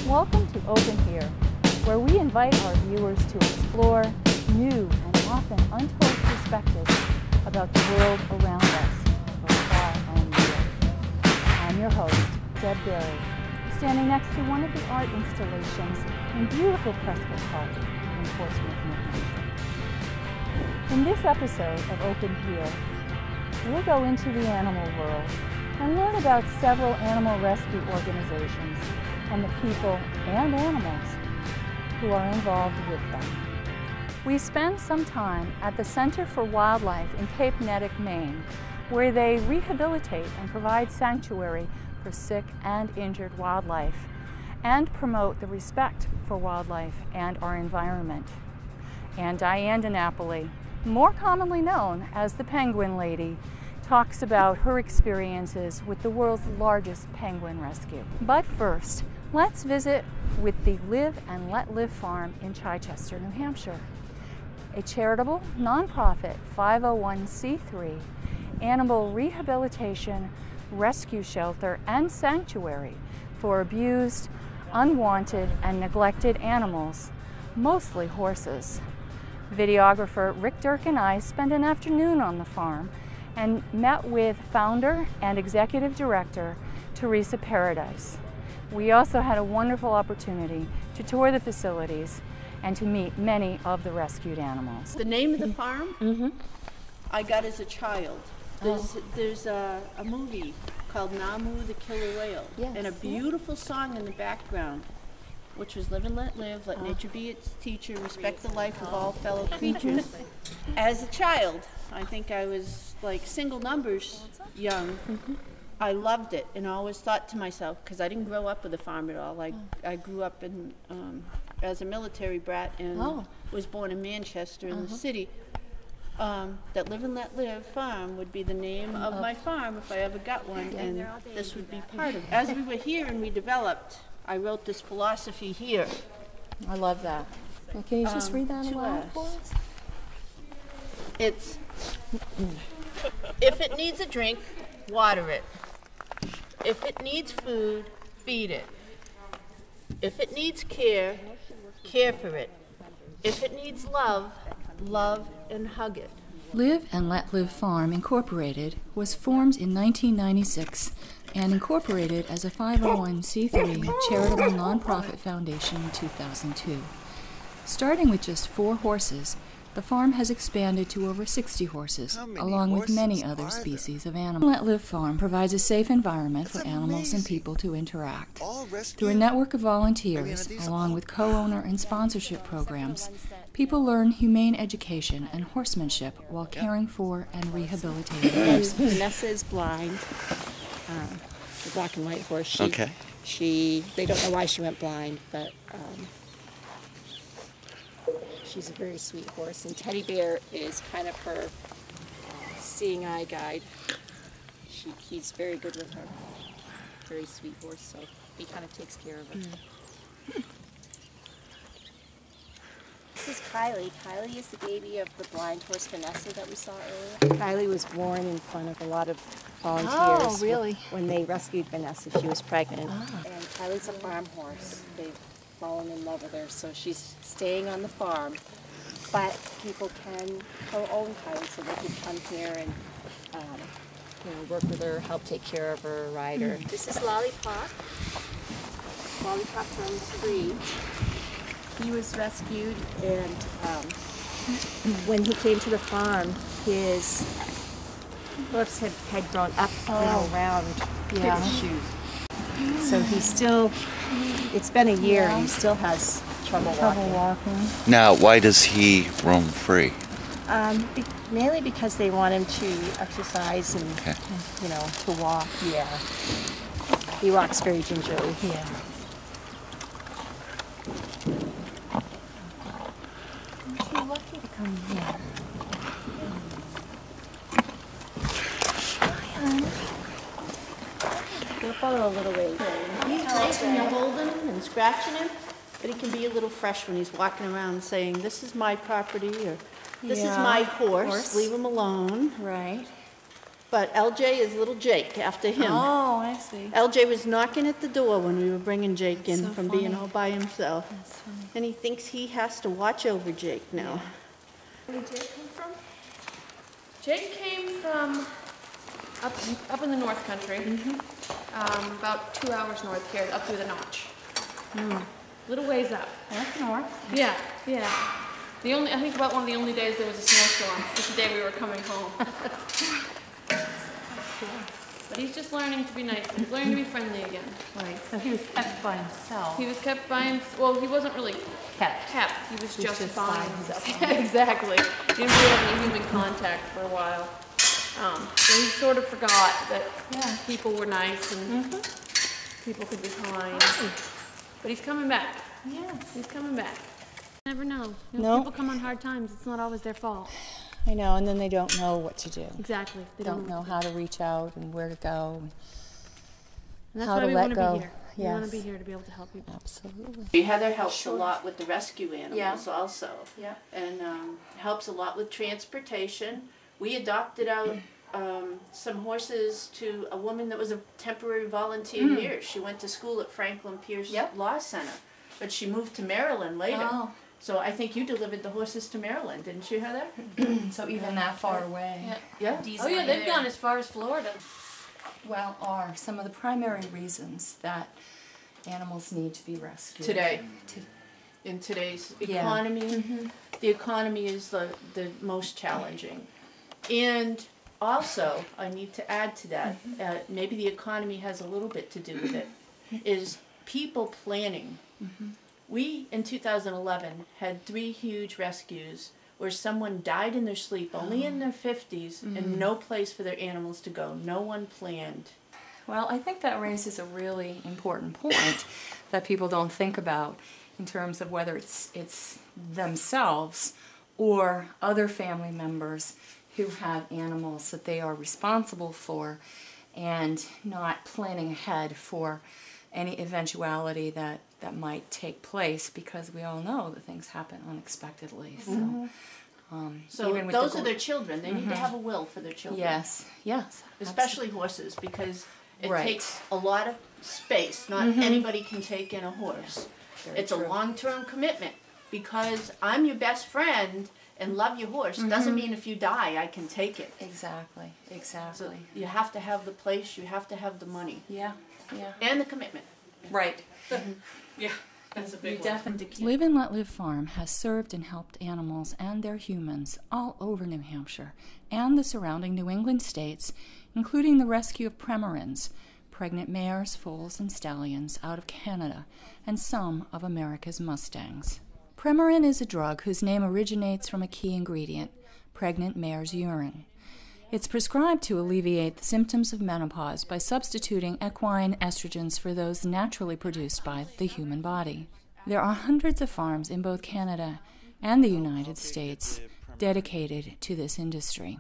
Welcome to Open Here, where we invite our viewers to explore new and often untold perspectives about the world around us, both far and near. I'm your host, Deb Berry, standing next to one of the art installations in beautiful Prescott Park in Portsmouth, New Hampshire. In this episode of Open Here, we'll go into the animal world and learn about several animal rescue organizations and the people and animals who are involved with them. We spend some time at the Center for Wildlife in Cape Neddick, Maine, where they rehabilitate and provide sanctuary for sick and injured wildlife and promote the respect for wildlife and our environment. And Dyan DeNapoli, more commonly known as the Penguin Lady, talks about her experiences with the world's largest penguin rescue. But first, let's visit with the Live and Let Live farm in Chichester, New Hampshire, a charitable, nonprofit 501c3 animal rehabilitation, rescue shelter, and sanctuary for abused, unwanted, and neglected animals, mostly horses. Videographer Rick Dirk and I spent an afternoon on the farm and met with founder and executive director Teresa Paradise. We also had a wonderful opportunity to tour the facilities and to meet many of the rescued animals. The name of the farm I got as a child. There's a movie called Namu the Killer Whale, and a beautiful song in the background, which was Live and Let Live, let nature be its teacher, respect the life of all fellow creatures. As a child, I think I was like single numbers young. I loved it and always thought to myself, because I didn't grow up with a farm at all. I grew up in as a military brat and was born in Manchester in the city. That Live and Let Live farm would be the name of my farm if I ever got one, and this would be part of it. As we were here and we developed, I wrote this philosophy here. I love that. Can you just read that aloud for us? It's, if it needs a drink, water it. If it needs food, feed it. If it needs care, care for it. If it needs love, love and hug it. Live and Let Live Farm Incorporated was formed in 1996 and incorporated as a 501c3 charitable nonprofit foundation in 2002. Starting with just 4 horses, the farm has expanded to over 60 horses, along with many other species of animals. Let Live Farm provides a safe environment for animals and people to interact. Through a network of volunteers, along with co-owner and sponsorship programs, people learn humane education and horsemanship while caring for and rehabilitating horses. Vanessa is blind, the black and white horse. They don't know why she went blind, but she's a very sweet horse. And Teddy Bear is kind of her seeing eye guide. He's very good with her. Very sweet horse, so he kind of takes care of her. This is Kylie. Kylie is the baby of the blind horse Vanessa that we saw earlier. Kylie was born in front of a lot of volunteers. Oh, really? When they rescued Vanessa, she was pregnant. And Kylie's a farm horse. They've fallen in love with her, so she's staying on the farm. But people can co-own Kylie, so they can come here and work with her, help take care of her, ride her. This is Lollipop. Lollipop runs free. He was rescued, and when he came to the farm, his hoofs had grown up around his shoes. So he's still, it's been a year, and he still has trouble walking. Now, why does he roam free? Mainly because they want him to exercise and, to walk. Yeah. He walks very gingerly. Yeah. You're lucky to come here. He'll follow a little ways. He's nice when you're holding him and scratching him, but he can be a little fresh when he's walking around saying, this is my property, or this is my horse, leave him alone. Right. But LJ is little Jake, after him. Oh, I see. LJ was knocking at the door when we were bringing Jake in so from funny. being all by himself. That's funny. And he thinks he has to watch over Jake now. Where did Jake come from? Jake came from up in the North Country, about 2 hours north here, up through the Notch. Little ways up. That's north. Yeah, yeah. I think about one of the only days there was a snowstorm was the day we were coming home. But he's just learning to be nice. He's learning to be friendly again. Right, so he was kept by himself. He was kept by himself. Well, he wasn't really Kept. He was just by by himself. himself. Exactly. He didn't really have any human contact for a while. So he sort of forgot that people were nice and people could be kind. But he's coming back. Yes. He's coming back. Never know. No. People come on hard times. It's not always their fault. I know, and then they don't know what to do. Exactly. They don't know how to reach out and where to go. And that's how why to we let want to go. be here. We want to Yes. be here to be able to help people. Absolutely. Heather helps a lot with the rescue animals also. Yeah. And helps a lot with transportation. We adopted out some horses to a woman that was a temporary volunteer here. She went to school at Franklin Pierce Law Center, but she moved to Maryland later. Oh. So I think you delivered the horses to Maryland, didn't you, Heather? So even that far away. Yeah. Oh yeah, they've gone as far as Florida. Well, are some of the primary reasons that animals need to be rescued. Today. In today's economy, the economy is the most challenging. And also, I need to add to that, maybe the economy has a little bit to do with it, is people planning. We, in 2011, had 3 huge rescues where someone died in their sleep, only in their 50s, and no place for their animals to go. No one planned. Well, I think that raises a really important point that people don't think about in terms of whether it's themselves or other family members who have animals that they are responsible for and not planning ahead for any eventuality that might take place, because we all know that things happen unexpectedly. So even with those are their children. They need to have a will for their children. Yes, Especially horses, because it Right. takes a lot of space. Not anybody can take in a horse. It's a long-term commitment, because I'm your best friend and love your horse. Doesn't mean if you die, I can take it. Exactly. So you have to have the place, you have to have the money, Yeah. and the commitment. Right. Yeah, that's a big one. Definitely. Live and Let Live Farm has served and helped animals and their humans all over New Hampshire and the surrounding New England states, including the rescue of Premarins, pregnant mares, foals, and stallions out of Canada, and some of America's mustangs. Premarin is a drug whose name originates from a key ingredient, pregnant mare's urine. It's prescribed to alleviate the symptoms of menopause by substituting equine estrogens for those naturally produced by the human body. There are hundreds of farms in both Canada and the United States dedicated to this industry.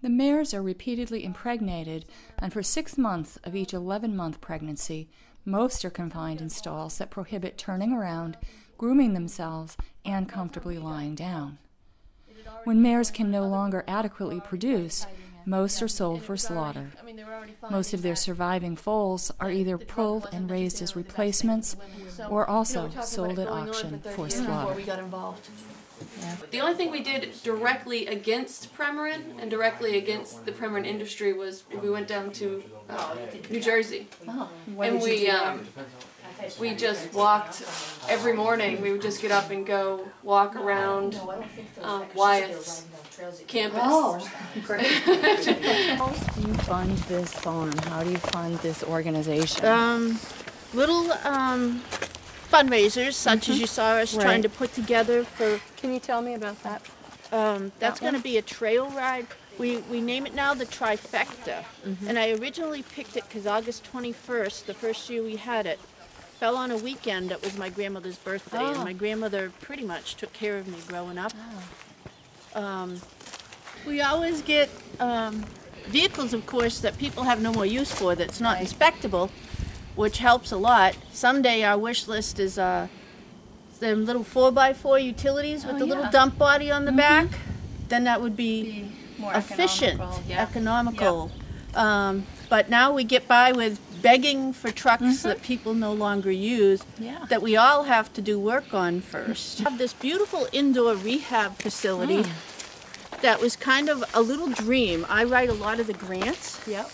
The mares are repeatedly impregnated, and for 6 months of each 11-month pregnancy, most are confined in stalls that prohibit turning around, grooming themselves, and comfortably lying down. When mares can no longer adequately produce, most are sold for slaughter. Most of their surviving foals are either pulled and raised as replacements or also sold at auction for slaughter. We got involved. The only thing we did directly against Premarin and directly against the Premarin industry was we went down to New Jersey. And we just walked every morning. We would just get up and go walk around Wyeth's campus. Oh, great. How do you fund this farm? How do you fund this organization? Little fundraisers, such as you saw us trying to put together for. Can you tell me about that? That's going to be a trail ride. We name it now the Trifecta. And I originally picked it because August 21st, the first year we had it, fell on a weekend that was my grandmother's birthday. And my grandmother pretty much took care of me growing up. We always get vehicles, of course, that people have no more use for, that's not inspectable, which helps a lot. Someday our wish list is them little 4x4 utilities with the little dump body on the back. Then that would be More efficient, economical, but now we get by with begging for trucks that people no longer use, that we all have to do work on first. We have this beautiful indoor rehab facility that was kind of a little dream. I write a lot of the grants. Yep.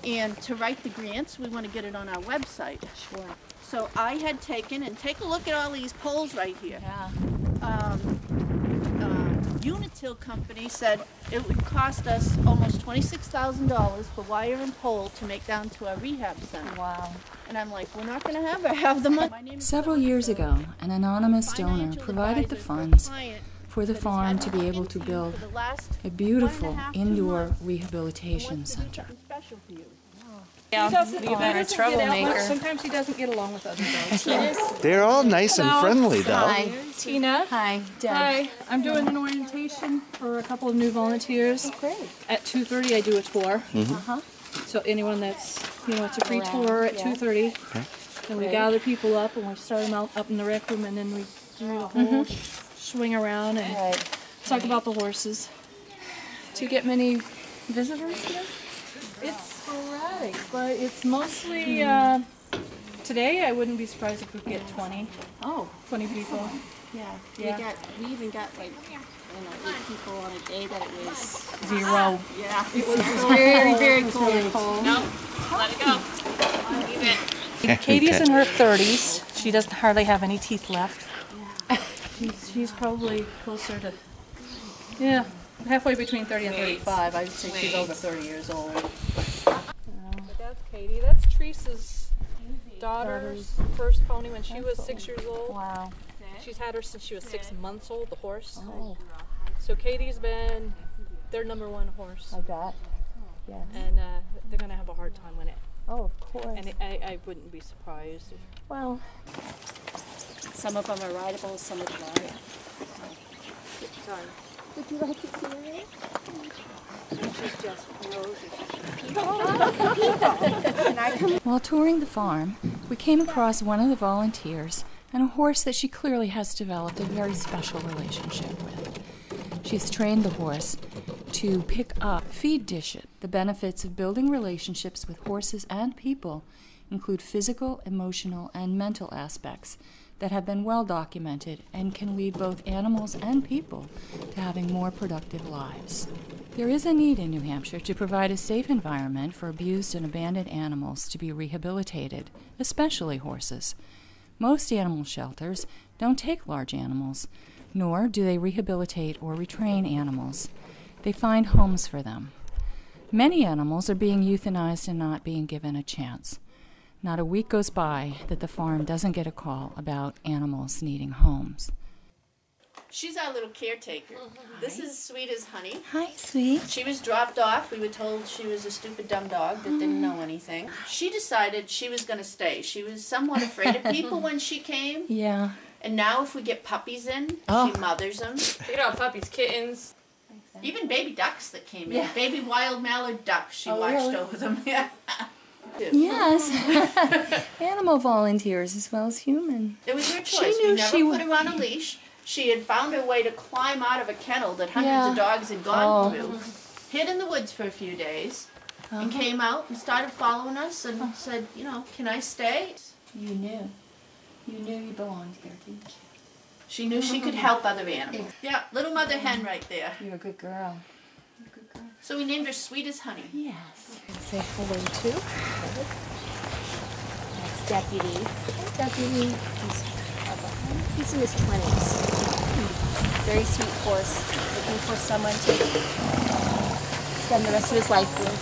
And to write the grants, we want to get it on our website. Sure. So I had taken, and take a look at all these poles right here. Yeah. Unitil company said it would cost us almost $26,000 for wire and pole to make down to our rehab center. Wow. And I'm like, we're not going to have the money. Several years ago, an anonymous donor provided the funds for the farm to be able to build a beautiful indoor rehabilitation center. Yeah, we've been a troublemaker. Sometimes he doesn't get along with other dogs. They're all nice and friendly, though. Hi, Tina. Hi, Deb. Hi, I'm doing an orientation for a couple of new volunteers. Great. At 2:30, I do a tour. So anyone that's, it's a free tour at 2:30. And we gather people up and we start them out up in the rec room, and then we do a whole swing around and talk about the horses. Do you get many visitors here? It's sporadic, but it's mostly, today I wouldn't be surprised if we get 20. Oh, 20 people. yeah. We even got like 8 people on a day that it was 0. Yeah, It was very, very cold. No, let it go. Katie's in her 30s. She doesn't hardly have any teeth left. She's probably closer to, halfway between 30 and 35. I would say she's over 30 years old. But that's Katie. That's Teresa's daughter's first pony when she was 6 years old. Wow. She's had her since she was 6 months old, the horse. Oh. So Katie's been their #1 horse. I bet. Yes. And they're going to have a hard time with it. Oh, of course. And I wouldn't be surprised. Well, Some of them are rideable, some of them aren't. Sorry. Would you like to see it? She's just rosy. While touring the farm, we came across one of the volunteers and a horse that she clearly has developed a very special relationship with. She's trained the horse to pick up feed dishes. The benefits of building relationships with horses and people include physical, emotional, and mental aspects that have been well documented and can lead both animals and people to having more productive lives. There is a need in New Hampshire to provide a safe environment for abused and abandoned animals to be rehabilitated, especially horses. Most animal shelters don't take large animals, nor do they rehabilitate or retrain animals. They find homes for them. Many animals are being euthanized and not being given a chance. Not a week goes by that the farm doesn't get a call about animals needing homes. She's our little caretaker. This is Sweet as Honey. Hi, sweet. She was dropped off. We were told she was a stupid, dumb dog that didn't know anything. She decided she was going to stay. She was somewhat afraid of people when she came. Yeah. And now if we get puppies in, she mothers them. Puppies, kittens. Even baby ducks that came in. Baby wild mallard ducks. She watched over them. Yeah. Yes. Animal volunteers as well as human. It was her choice. We never put her on a leash. She had found her way to climb out of a kennel that hundreds of dogs had gone through. Hid in the woods for a few days. And came out and started following us and said, can I stay? You knew. You knew you belonged here, didn't you? She knew she could help other animals. Yeah, little mother hen right there. You're a good girl. So we named her Sweet as Honey. Yes. Say hello to. That's Deputy. Deputy. He's in his 20s. Very sweet horse. Looking for someone to spend the rest of his life with.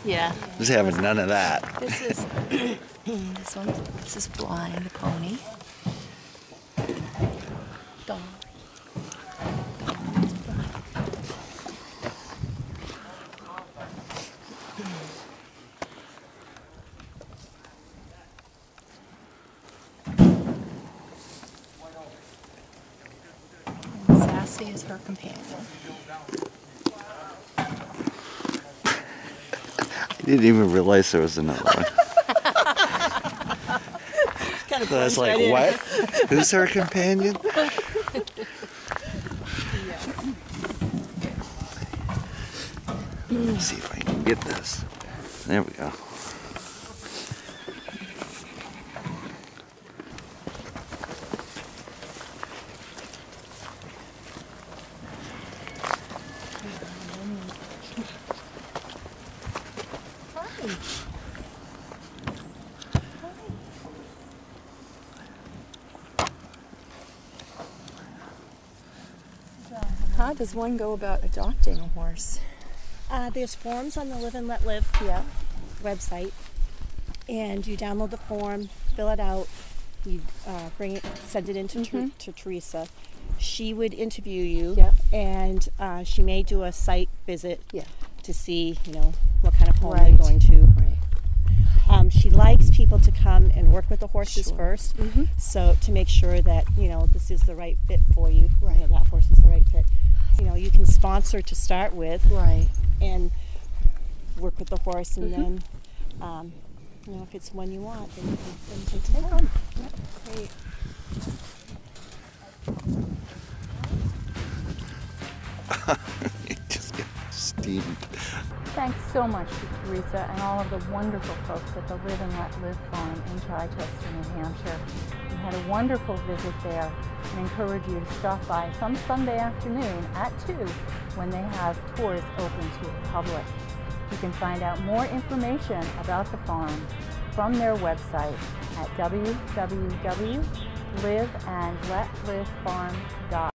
Yeah. Just having none of that. This is this is Bly, the pony. Dog. And Sassy is her companion. I didn't even realize there was another one. Kind of So I was like, what? Who's her companion? see if I can get this. There we go. How does one go about adopting a horse? There's forms on the Live and Let Live website, and you download the form, fill it out, you bring it, send it in to Teresa. She would interview you, and she may do a site visit to see, what kind of home they're going to. She likes people to come and work with the horses first, so to make sure that this is the right fit for you. That horse is the right fit. You can sponsor to start with, and work with the horse, and then, if it's one you want, then you can take it home. Great. You just get steamed. Thanks so much to Teresa and all of the wonderful folks at the Live and Let Live farm in Chichester, New Hampshire. We had a wonderful visit there and encourage you to stop by some Sunday afternoon at 2 when they have tours open to the public. You can find out more information about the farm from their website at www.liveandletlivefarm.com.